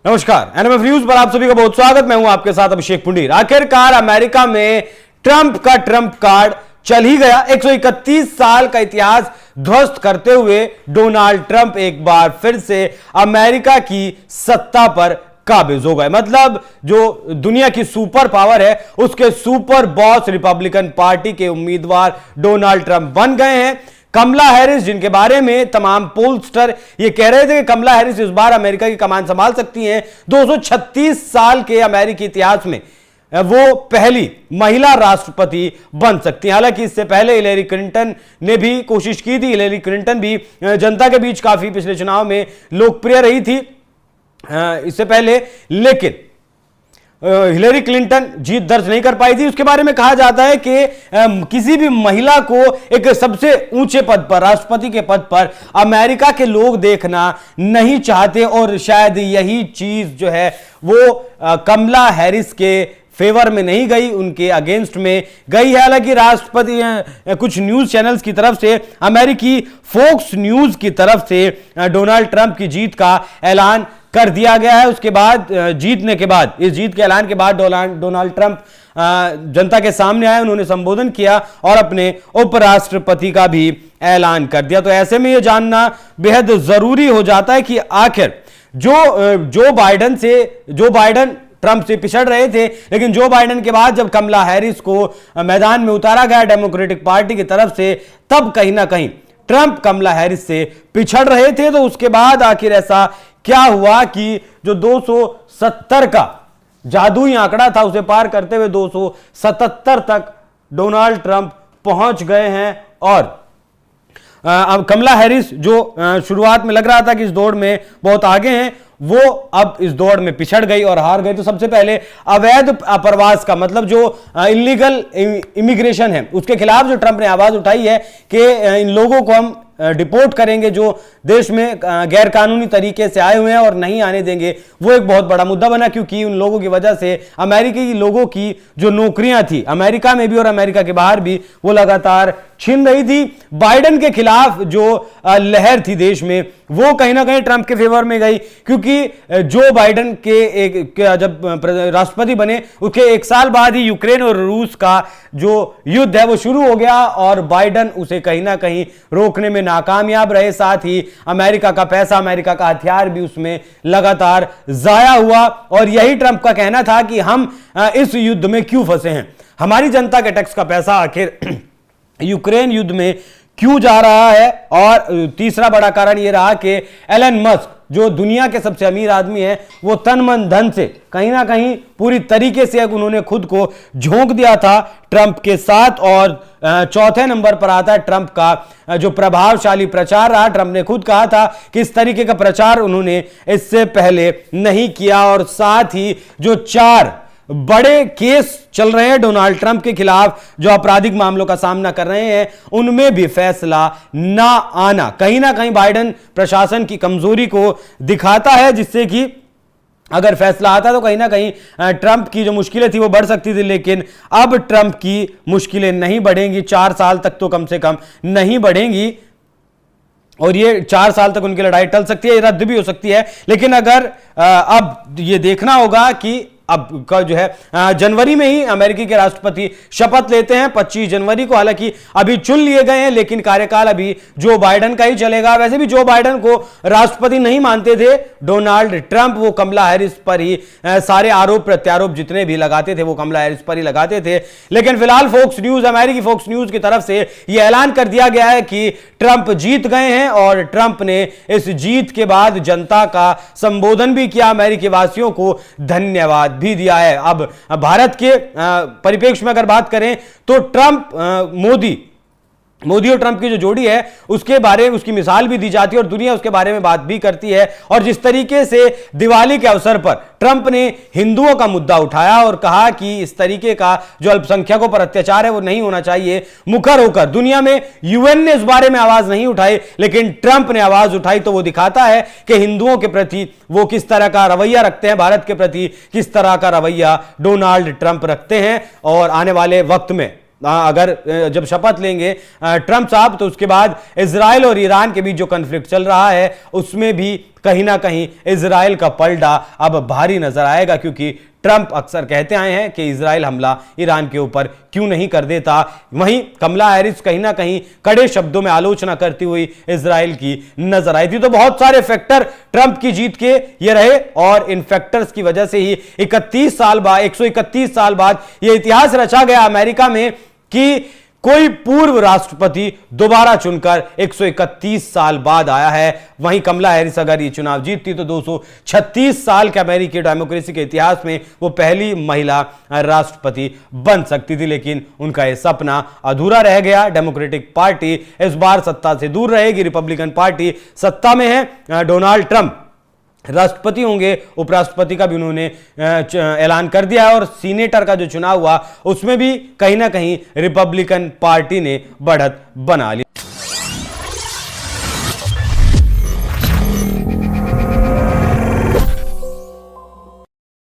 नमस्कार, NMF news पर आप सभी का बहुत स्वागत। मैं हूं आपके साथ अभिषेक पुंडीर। आखिरकार अमेरिका में ट्रंप का ट्रंप कार्ड चल ही गया। 131 साल का इतिहास ध्वस्त करते हुए डोनाल्ड ट्रंप एक बार फिर से अमेरिका की सत्ता पर काबिज हो गए। मतलब जो दुनिया की सुपर पावर है उसके सुपर बॉस रिपब्लिकन पार्टी के उम्मीदवार डोनाल्ड ट्रंप बन गए हैं। कमला हैरिस, जिनके बारे में तमाम पोलस्टर ये कह रहे थे कि कमला हैरिस इस बार अमेरिका की कमान संभाल सकती हैं, 236 साल के अमेरिकी इतिहास में वो पहली महिला राष्ट्रपति बन सकती हैं। हालांकि इससे पहले हिलेरी क्लिंटन ने भी कोशिश की थी। हिलेरी क्लिंटन भी जनता के बीच काफी पिछले चुनाव में लोकप्रिय रही थी इससे पहले, लेकिन हिलेरी क्लिंटन जीत दर्ज नहीं कर पाई थी। उसके बारे में कहा जाता है कि किसी भी महिला को एक सबसे ऊंचे पद पर, राष्ट्रपति के पद पर अमेरिका के लोग देखना नहीं चाहते और शायद यही चीज जो है वो कमला हैरिस के फेवर में नहीं गई, उनके अगेंस्ट में गई है। हालांकि राष्ट्रपति कुछ न्यूज चैनल्स की तरफ से, अमेरिकी फोक्स न्यूज की तरफ से डोनाल्ड ट्रंप की जीत का ऐलान कर दिया गया है। उसके बाद जीतने के बाद, इस जीत के ऐलान के बाद डोनाल्ड ट्रंप जनता के सामने आए, उन्होंने संबोधन किया और अपने उपराष्ट्रपति का भी ऐलान कर दिया। तो ऐसे में यह जानना बेहद जरूरी हो जाता है कि आखिर जो बाइडन ट्रंप से पिछड़ रहे थे, लेकिन जो बाइडन के बाद जब कमला हैरिस को मैदान में उतारा गया डेमोक्रेटिक पार्टी की तरफ से, तब कहीं ना कहीं ट्रंप कमला हैरिस से पिछड़ रहे थे। तो उसके बाद आखिर ऐसा क्या हुआ कि जो 270 का जादुई आंकड़ा था उसे पार करते हुए 277 तक डोनाल्ड ट्रंप पहुंच गए हैं। और अब कमला हैरिस, जो शुरुआत में लग रहा था कि इस दौड़ में बहुत आगे हैं, वो अब इस दौड़ में पिछड़ गई और हार गई। तो सबसे पहले अवैध प्रवास का मतलब जो इलीगल इमिग्रेशन है उसके खिलाफ जो ट्रंप ने आवाज उठाई है कि इन लोगों को हम डिपोर्ट करेंगे जो देश में गैर कानूनी तरीके से आए हुए हैं और नहीं आने देंगे, वो एक बहुत बड़ा मुद्दा बना, क्योंकि उन लोगों की वजह से अमेरिकी लोगों की जो नौकरियां थी अमेरिका में भी और अमेरिका के बाहर भी, वो लगातार छिन रही थी। बाइडन के खिलाफ जो लहर थी देश में, वो कहीं ना कहीं ट्रंप के फेवर में गई, क्योंकि जो बाइडन जब राष्ट्रपति बने उसके एक साल बाद ही यूक्रेन और रूस का जो युद्ध है वो शुरू हो गया और बाइडन उसे कहीं ना कहीं रोकने में नाकामयाब रहे। साथ ही अमेरिका का पैसा, अमेरिका का हथियार भी उसमें लगातार जाया हुआ। और यही ट्रंप का कहना था कि हम इस युद्ध में क्यों फंसे हैं, हमारी जनता के टैक्स का पैसा आखिर यूक्रेन युद्ध में क्यों जा रहा है। और तीसरा बड़ा कारण यह रहा कि एलन मस्क, जो दुनिया के सबसे अमीर आदमी है, वो तन मन धन से कहीं ना कहीं पूरी तरीके से उन्होंने खुद को झोंक दिया था ट्रंप के साथ। और चौथे नंबर पर आता है ट्रंप का जो प्रभावशाली प्रचार रहा। ट्रंप ने खुद कहा था कि इस तरीके का प्रचार उन्होंने इससे पहले नहीं किया। और साथ ही जो 4 बड़े केस चल रहे हैं डोनाल्ड ट्रंप के खिलाफ, जो आपराधिक मामलों का सामना कर रहे हैं, उनमें भी फैसला ना आना कहीं ना कहीं बाइडन प्रशासन की कमजोरी को दिखाता है, जिससे कि अगर फैसला आता तो कहीं ना कहीं ट्रंप की जो मुश्किलें थी वो बढ़ सकती थी। लेकिन अब ट्रंप की मुश्किलें नहीं बढ़ेंगी, 4 साल तक तो कम से कम नहीं बढ़ेंगी और ये 4 साल तक उनकी लड़ाई टल सकती है, रद्द भी हो सकती है। लेकिन अगर अब ये देखना होगा कि अब का जो है जनवरी में ही अमेरिकी के राष्ट्रपति शपथ लेते हैं, 25 जनवरी को। हालांकि अभी चुन लिए गए हैं, लेकिन कार्यकाल अभी जो बाइडन का ही चलेगा। वैसे भी जो बाइडन को राष्ट्रपति नहीं मानते थे डोनाल्ड ट्रंप, वो कमला हैरिस पर ही सारे आरोप प्रत्यारोप जितने भी लगाते थे वो कमला हैरिस पर ही लगाते थे। लेकिन फिलहाल फोक्स न्यूज, अमेरिकी फोक्स न्यूज की तरफ से यह ऐलान कर दिया गया है कि ट्रंप जीत गए हैं और ट्रंप ने इस जीत के बाद जनता का संबोधन भी किया, अमेरिकी वासियों को धन्यवाद भी दिया है। अब भारत के परिप्रेक्ष्य में अगर बात करें तो ट्रंप मोदी और ट्रंप की जो जोड़ी है उसके बारे में उसकी मिसाल भी दी जाती है और दुनिया उसके बारे में बात भी करती है। और जिस तरीके से दिवाली के अवसर पर ट्रंप ने हिंदुओं का मुद्दा उठाया और कहा कि इस तरीके का जो अल्पसंख्यकों पर अत्याचार है वो नहीं होना चाहिए, मुखर होकर दुनिया में यूएन ने इस बारे में आवाज नहीं उठाई, लेकिन ट्रंप ने आवाज उठाई, तो वो दिखाता है कि हिंदुओं के प्रति वो किस तरह का रवैया रखते हैं, भारत के प्रति किस तरह का रवैया डोनाल्ड ट्रंप रखते हैं। और आने वाले वक्त में अगर जब शपथ लेंगे ट्रंप साहब, तो उसके बाद इजराइल और ईरान के बीच जो कॉन्फ्लिक्ट चल रहा है उसमें भी कहीं ना कहीं इजराइल का पलड़ा अब भारी नजर आएगा, क्योंकि ट्रंप अक्सर कहते आए हैं कि इजराइल हमला ईरान के ऊपर क्यों नहीं कर देता। वहीं कमला हैरिस कहीं ना कहीं कड़े शब्दों में आलोचना करती हुई इजराइल की नजर आई थी। तो बहुत सारे फैक्टर ट्रंप की जीत के ये रहे और इन फैक्टर्स की वजह से ही 131 साल बाद यह इतिहास रचा गया अमेरिका में कि कोई पूर्व राष्ट्रपति दोबारा चुनकर 131 साल बाद आया है। वहीं कमला हैरिस अगर ये चुनाव जीतती तो 236 साल के अमेरिकी डेमोक्रेसी के इतिहास में वो पहली महिला राष्ट्रपति बन सकती थी, लेकिन उनका यह सपना अधूरा रह गया। डेमोक्रेटिक पार्टी इस बार सत्ता से दूर रहेगी, रिपब्लिकन पार्टी सत्ता में है। डोनाल्ड ट्रंप राष्ट्रपति होंगे, उपराष्ट्रपति का भी उन्होंने ऐलान कर दिया है और सीनेटर का जो चुनाव हुआ उसमें भी कहीं ना कहीं रिपब्लिकन पार्टी ने बढ़त बना ली।